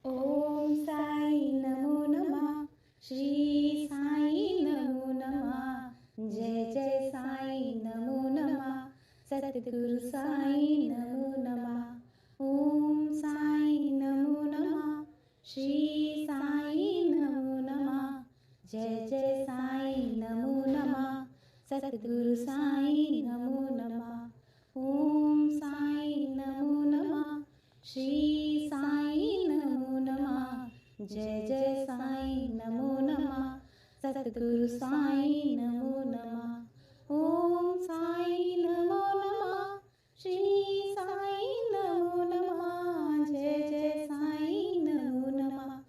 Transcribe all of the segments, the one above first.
ओम साई नमो नमः. श्री साई नमो नमः. जय जय साई नमो नमः. सद्गुरु साई नमो नमः. ओम साई नमो नमः. श्री साई नमो नमः. जय जय साई नमो नमः. सद्गुरु साई नमो नमः. ओम साई नमो नमः. श्री साई नमो नमः. जय जय साई नमो नमः. सद्गुरु साई नमो नमः. ओम साई नमो नमः. श्री साई नमो नमः. जय जय साई नमो नमः.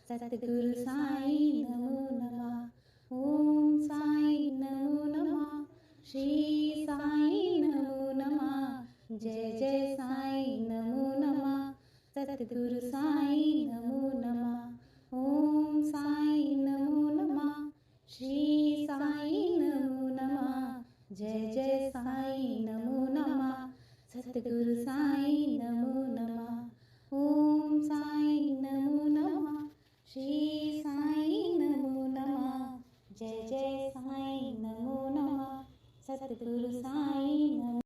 सद्गुरु साई नमो नमः. ओम साई नमो नमः. श्री साई नमो नमः. जय जय साई नमो नमः. सद्गुरु साई नमो नमः. ओम साई नमो नमः. श्री साई नमो नमः. जय जय साई नमो नमः. सद्गुरु साई नमो नमः. ओम साई नमो नमः. श्री साई नमो नमः. जय जय साई नमो नमः. सद्गुरु साई नमो.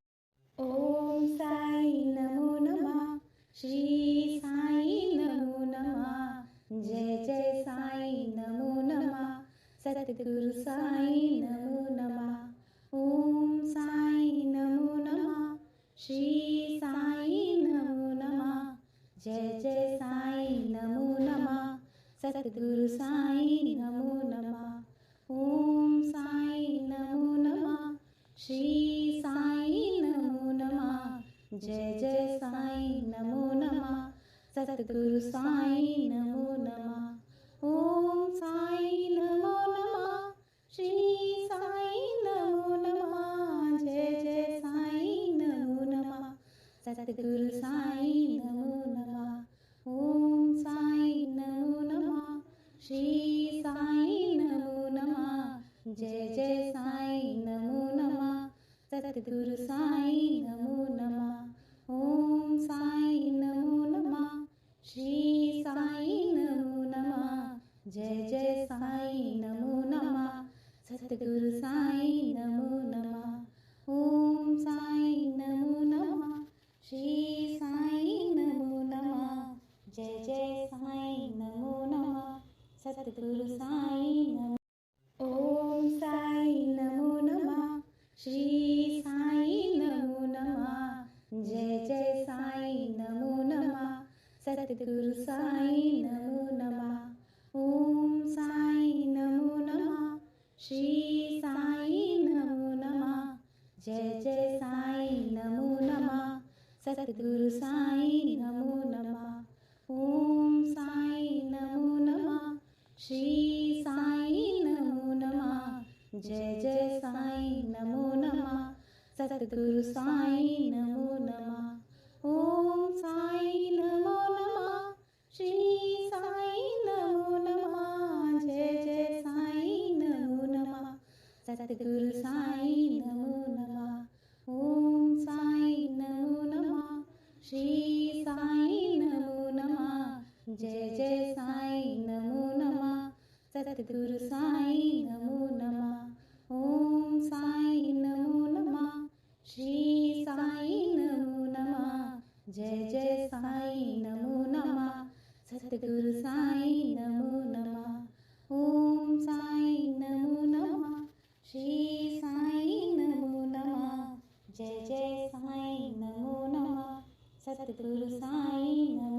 ओम साई नमो नमः. श्री साई नमो नमः. जय जय साई नमो नमः. सद्गुरु साई नमो नमः. ओम साई नमो नमः. श्री साई नमो नमः. जय जय साई नमो नमः. सद्गुरु साई नमो नमः. ओम साई नमो नमः. श्री साई नमो नमः. जय जय साई नमो नमः. सद्गुरु साई नमो नमः. ओम साई नमो नमः. श्री साई नमो नमः. जय जय साई नमो नमः. सद्गुरु साई नमो नमः. ओम साई नमो नमः. श्री साई नमो नमः. जय जय साई नमो नमः. सद्गुरु साई नमो नमः. ओम साई नमो नमः. श्री साई नमो नमः. जय जय साई नमो नमः. सद्गुरु साई नमो नमः. ओम साई नमो नमः. श्री साई नमो नमः. जय जय साई नमो नमः. सद्गुरु साई नमो. ओम साई नमो नमः. श्री साई नमो नमः. जय जय साई नमो नमः. सद्गुरु साई नमो नमः. ओम साई नमो नमः. श्री साई नमो नमः. जय जय साई नमो नमः. सद्गुरु साई नमो नमः. ओम साई नमो नमः. श्री साई नमो नमः. जय जय साई नमो नमः. सद्गुरु साई नमो नमः. ओम साई नमो नमः. श्री साई नमो नमः. जय जय साई नमो नमः. सद्गुरु साई नमो नमः. ओम साई नमो नमः. श्री साई नमो नमः. जय जय साई नमो नमः. सद्गुरु साई नमो नमः. ओम साई नमो नमः. श्री साई नमो नमः. जय जय साई नमो नमः. सद्गुरु साई नमो नमः. ओम साई नमो नमः. श्री साई नमो नमः. जय जय साई नमो नमः. सद्गुरु साई नमो.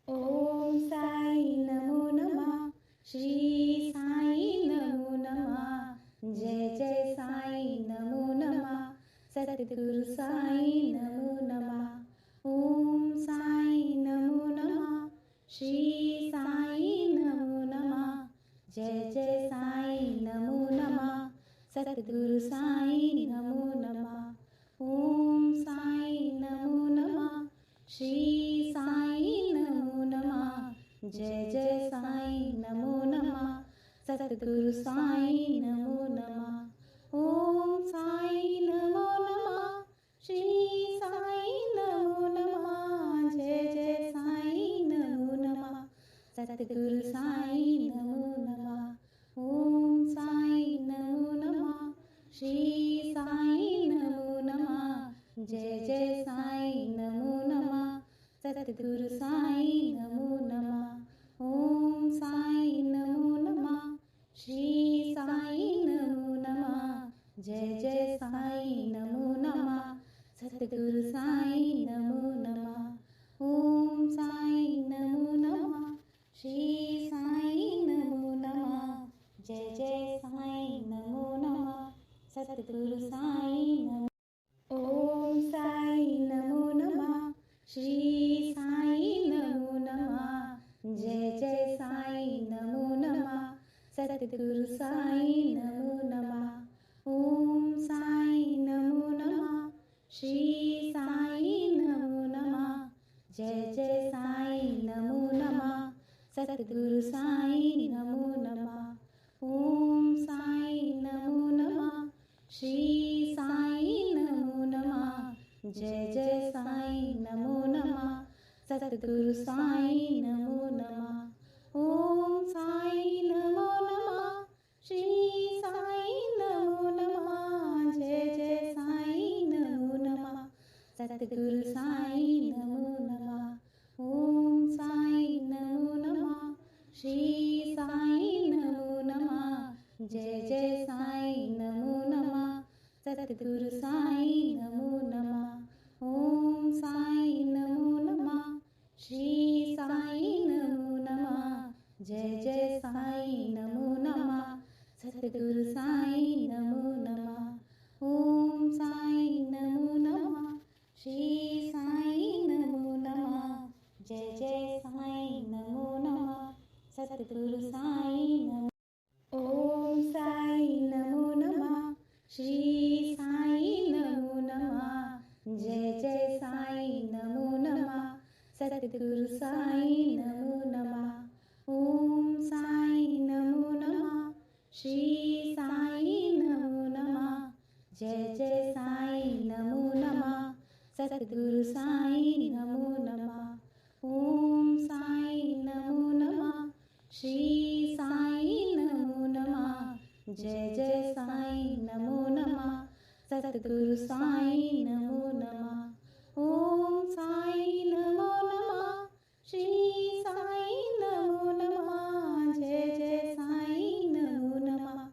ओम साई नमो नमः. श्री साई नमो नमः. जय जय साई नमो नमः. सद्गुरु साई नमो नमः. ओम साई नमो नमः. श्री साई नमो नमः. जय जय साई नमो नमः. सद्गुरु साई नमो नमः. ओम साई नमो नमः. श्री साई नमो नमः. जय जय साई नमो नमः. सद्गुरु साई नमो नमः. ओम साई नमो नमः. श्री साई नमो नमः. जय जय साई नमो नमः. सद्गुरु साईं नमो नमः। ओम साईं नमो नमः। श्री साईं नमो नमः। जय जय साईं नमो नमः। सद्गुरु साईं नमो नमः। ओम साईं नमो नमः। श्री साईं नमो नमः। जय जय साईं नमो नमः। सद्गुरु साईं नमो नमः। ओम साईं नमो नमः। श्री साईं नमो नमः। जय जय साईं नमो नमः। सद्गुरु साईं नमो। ओम साईं नमो नमः। श्री साईं नमो नमः। जय जय साईं नमो नमः। सद्गुरु साईं नमो नमः। ओम साईं नमो नमः। श्री साईं नमो नमः। जय जय साईं नमो नमः। सद्गुरु साईं नमो नमः। ओम साईं नमो नमः। श्री साईं नमो नमः। जय जय साईं नमो नमः। सद्गुरु साईं नमो नमः। ओम साईं नमो नमः। श्री साईं नमो नमः। जय जय साईं नमो नमः। सद्गुरु साईं नमो नमः। ओम साईं नमो नमः। श्री साईं नमो नमः। जय जय साईं नमो नमः। सद्गुरु साईं नमो नमः। ओम साईं नमो नमः। श्री साईं नमो नमः। जय जय साईं नमो नमः। सद्गुरु साईं नमो नमः। ओम साईं नमो नमः। श्री साईं नमो नमः। जय जय साईं नमो नमः। सद्गुरु साईं नमो। ओम साईं नमो नमः। श्री साईं नमो नमः। जय जय साईं नमो नमः। सद्गुरु साईं नमो नमः। ओम साईं नमो नमः। श्री साईं नमो नमः। जय जय साईं नमो नमः। सद्गुरु साईं नमो नमः। ओम साईं नमो नमः। श्री साईं नमो नमः। जय जय साईं नमो नमः। सद्गुरु साईं नमो नमः। ओम साईं नमो नमः। श्री साईं नमो नमः। जय जय साईं नमो नमः।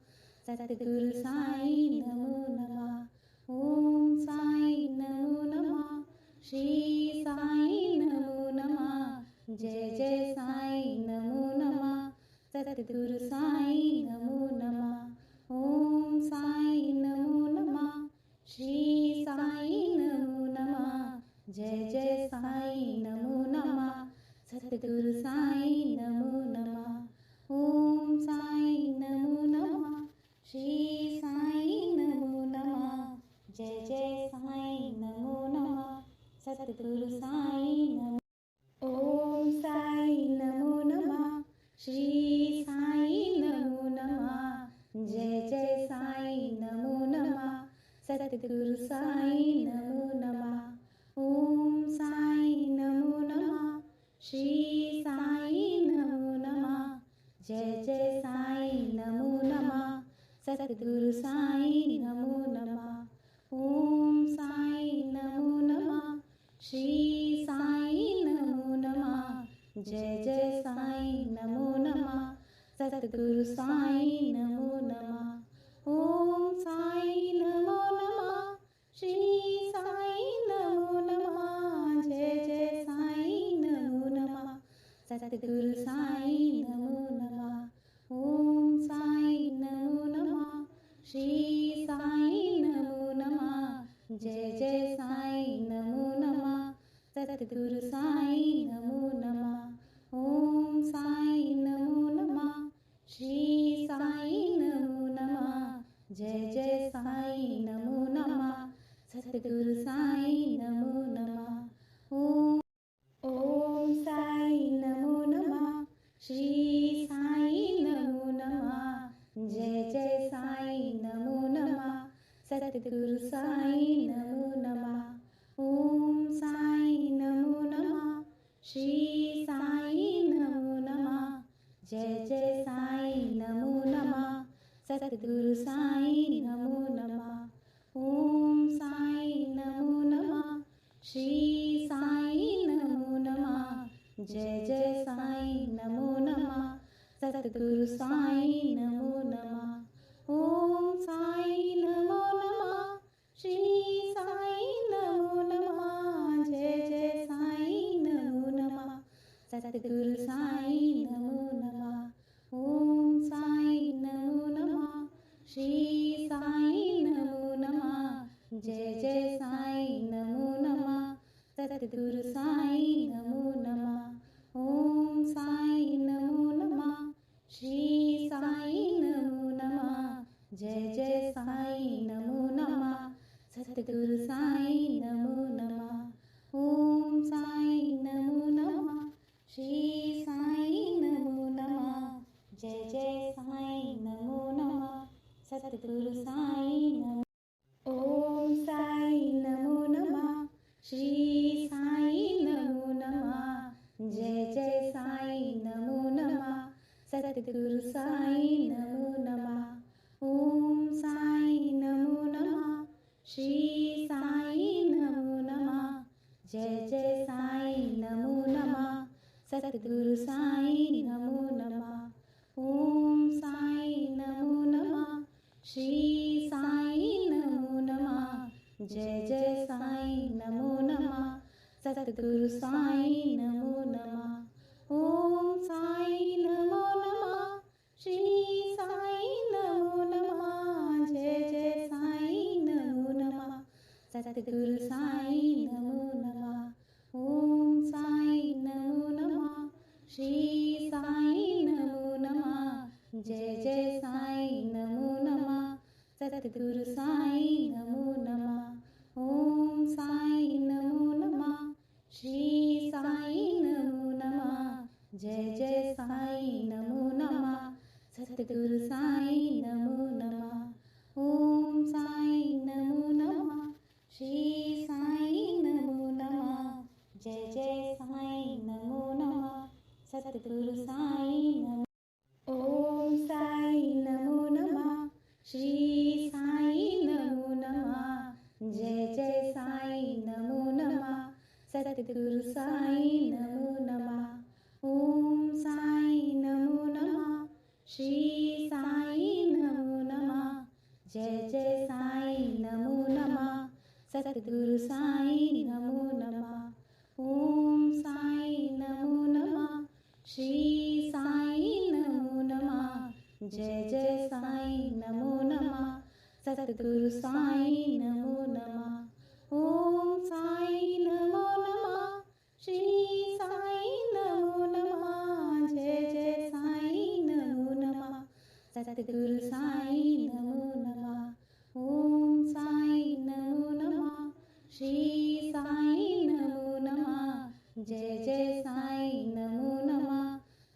सद्गुरु साईं नमो नमः। ओम साईं नमो नमः। श्री साईं नमो नमः। जय जय साईं नमो नमः। सद्गुरु साईं नमो नमः। ओम साईं नमो नमः। श्री साईं नमो नमः। जय जय साईं नमो नमः। सद्गुरु साईं नमो नमः। ओम साईं नमो नमः। श्री साईं नमो नमः। जय जय साईं नमो नमः। सद्गुरु साईं नमो। ओम साईं नमो नमः। श्री साईं नमो नमः। जय जय साईं नमो नमः। सद्गुरु साईं नमो नमः। ओम साईं नमो नमः। श्री साईं नमो नमः। जय जय साईं नमो नमः। सद्गुरु साईं नमो नमः। ओम साईं नमो नमः। श्री साईं नमो नमः। जय जय साईं नमो नमः। सद्गुरु साईं नमो नमः। ओम साईं नमो नमः। श्री साईं नमो नमः। जय जय साईं नमो नमः। सद्गुरु साईं नमो नमः। ओम साईं नमो नमः। श्री साईं नमो नमः। जय जय साईं नमो नमः। सद्गुरु साईं नमो नमः। ओम साईं नमो नमः। श्री साईं नमो नमः। जय जय साईं नमो नमः। सद्गुरु साईं नमो नमः। ओम साईं नमो नमः। श्री साईं नमो नमः। जय जय साईं नमो नमः। सद्गुरु साईं नमो नमः। ओम साईं नमो नमः। श्री साईं नमो नमः। जय जय साईं नमो नमः सतगुरु साईं नमो नमः ओम साईं नमो नमः श्री साईं नमो नमः जय जय साईं नमो नमः सतगुरु साईं नमो नमः ओम साईं नमो नमः श्री साईं नमो नमः जय जय साईं नमो नमः सतगुरु साईं नमो नमः ओम साईं नमो नमः श्री साईं नमो नमः जय जय साईं नमो नमः सतगुरु साईं नमो नमः ओम साईं नमो नमः श्री साईं नमो नमः जय जय साईं नमो नमः सतगुरु साईं नमो नमः ओम साईं नमो नमः श्री साईं नमो नमः जय जय साईं नमो नमः सतगुरु साईं नमो ओम साईं नमो नमः श्री साईं नमो नमः जय जय साईं नमो नमः सतगुरु साईं नमो नमः ओम साईं नमो नमः श्री साईं नमो नमः जय जय साईं नमो नमः सतगुरु साईं नमो नमः ओम साईं नमो नमः श्री साईं नमो नमः जय जय साईं नमो नमः सतगुरु साईं नमो नमः ओम साईं नमो नमः श्री साईं नमो नमः जय जय साईं नमो नमः सतगुरु साईं नमो नमः ओम साईं नमो नमः श्री साईं नमो नमः जय जय साईं नमो नमः सतगुरु साईं नमो नमः ओम साईं नमो नमः श्री साईं नमो नमः जय जय साईं नमो नमः सतगुरु साईं नमो नमः ओम साईं नमो नमः श्री साईं नमो नमः जय जय साईं नमो नमः सतगुरु साईं नमो ओम साईं नमो नमः श्री साईं नमो नमः जय जय साईं नमो नमः सतगुरु साईं नमो नमः ओम साईं नमो नमः श्री साईं नमो नमः जय जय साईं नमो नमः सतगुरु साईं नमो नमः ओम साईं नमो नमः श्री साईं नमो नमः जय जय साईं नमो नमः सतगुरु साईं नमो नमः ओम साईं नमो नमः श्री साईं नमो नमः जय जय साईं नमो नमः सतगुरु साईं नमो नमः ओम साईं नमो नमः श्री साईं नमो नमः जय जय साईं नमो नमः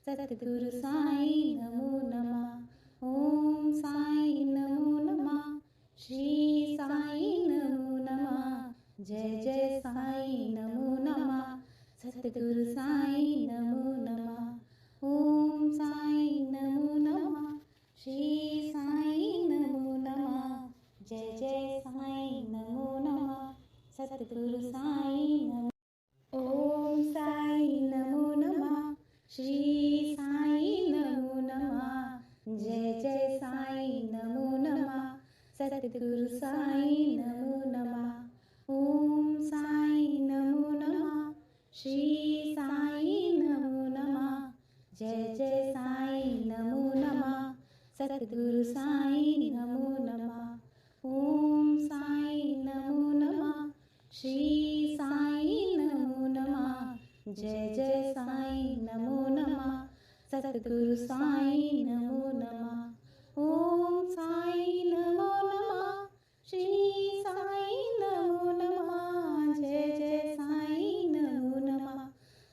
सतगुरु साईं नमो नमः ओम साईं नमो नमः श्री साईं नमो नमः जय जय साईं नमो नमः सतगुरु साईं नमो नमः ओम साईं नमो नमः श्री साईं नमो नमः जय जय साईं नमो नमः सतगुरु साईं नमो ओम साईं नमो नमः श्री साईं नमो नमः जय जय साईं नमो नमः सतगुरु साईं नमो नमः ओम साईं नमो नमः श्री साईं नमो नमः जय जय साईं नमो नमः सतगुरु साईं नमो नमः ओम साईं नमो नमः श्री साईं नमो नमः जय जय साईं नमो नमः सतगुरु साईं नमो नमः ओम साईं नमो नमः श्री साईं नमो नमः जय जय साईं नमो नमः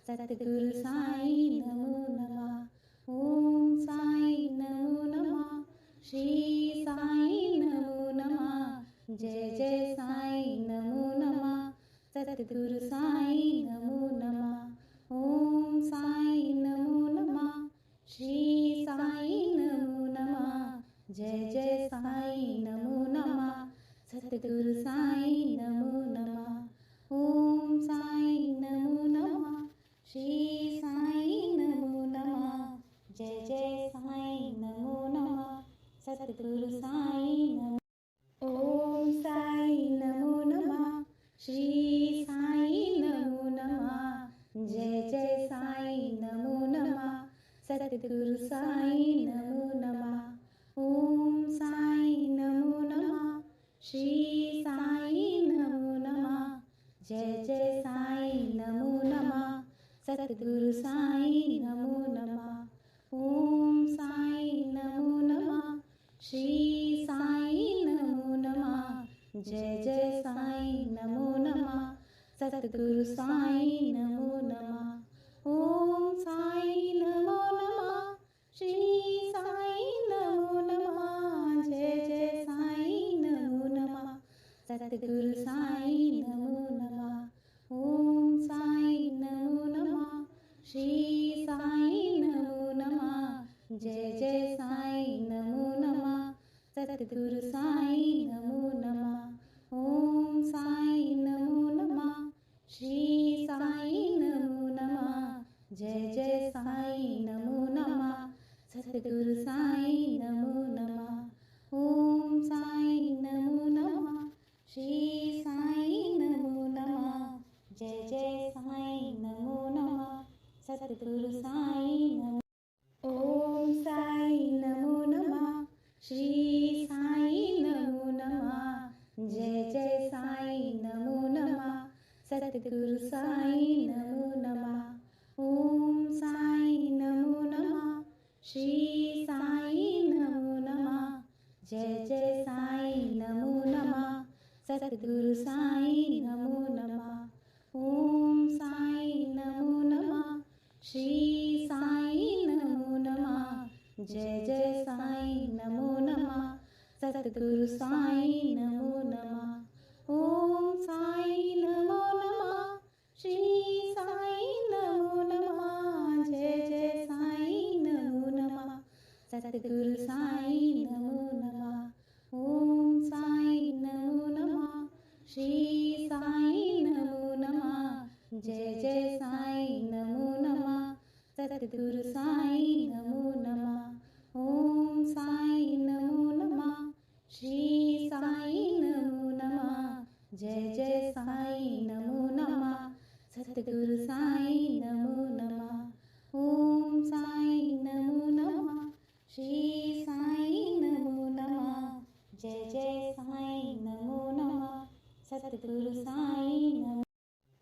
सतगुरु साईं नमो नमः ओम साईं नमो नमः श्री साईं नमो नमः जय जय साईं नमो नमः सतगुरु साईं नमो नमः ओम साईं नमो नमः श्री सद्गुरु साई नमो नमः. ओम साई नमो नमः. श्री साई नमो नमः. जय जय साई नमो नमः. सद्गुरु साई नमो नमः. ओम साई नमो नमः. श्री साई नमो नमः. जय जय साई नमो नमः. सद्गुरु साई नमो नमः. ओम साई नमो नमः. श्री साई नमो नमः. जय जय साई नमो नमः. सद्गुरु साई नमो नमः. ओम साई नमो नमः. श्री साई नमो नमः. जय जय साई नमो नमः. सद्गुरु साई नमो नमः. ओम साई नमो नमः. श्री साई नमो नमः. जय जय साई नमो नमः. सद्गुरु साई नमो नमः. ओम साई नमो नमः. श्री साई नमो नमः. जय जय साई नमो नमः. सद्गुरु साई नमो. ओम साई नमो नमः. श्री साई नमो नमः. जय जय साई नमो नमः. सद्गुरु साई नमो नमः. ओम साई नमो नमः. श्री साई नमो नमः. जय जय साई नमो नमः. सद्गुरु साई नमो नमः. ओम साई नमो नमः. श्री साई नमो नमः. जय जय साई नमो नमः. सद्गुरु साई नमो नमः. ओम साई नमो नमः. श्री साई नमो नमः. जय जय साई नमो नमः. सद्गुरु साई नमो नमः. ओम साई नमो नमः. श्री साई नमो नमः. जय जय साई नमो नमः. सद्गुरु साई नमो नमः. ओम साई नमो नमः. श्री साई नमो नमः. जय जय साई नमो नमः. सद्गुरु साई नमो नमः. ओम साई नमो नमः. श्री साई नमो नमः. जय जय साई नमो नमः. सद्गुरु साई नमो.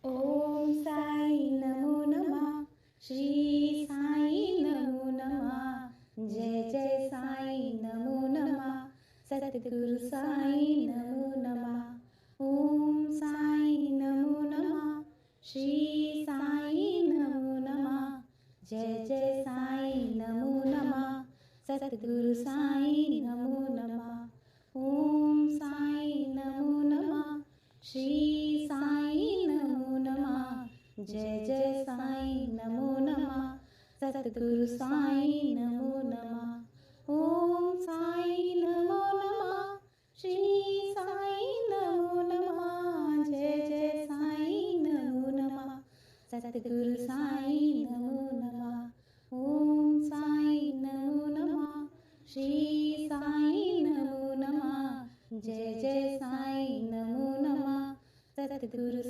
ओम साई नमो नमः. श्री साई नमो नमः. जय जय साई नमो नमः. सद्गुरु साई नमो नमः. ओम साई नमो नमः. श्री साई नमो नमः. जय जय साई नमो नमः. सद्गुरु साई नमो नमः. ओम साई नमो नमः. श्री साई नमो नमः. जय जय साई नमो नमः. सद्गुरु साई नमो नमः. ओम साई नमो नमः. श्री साई नमो नमः. जय जय साई नमो नमः. सद्गुरु साई नमो नमः. ओम साई नमो नमः. श्री साई नमो नमः. जय जय साई नमो नमः. सद्गुरु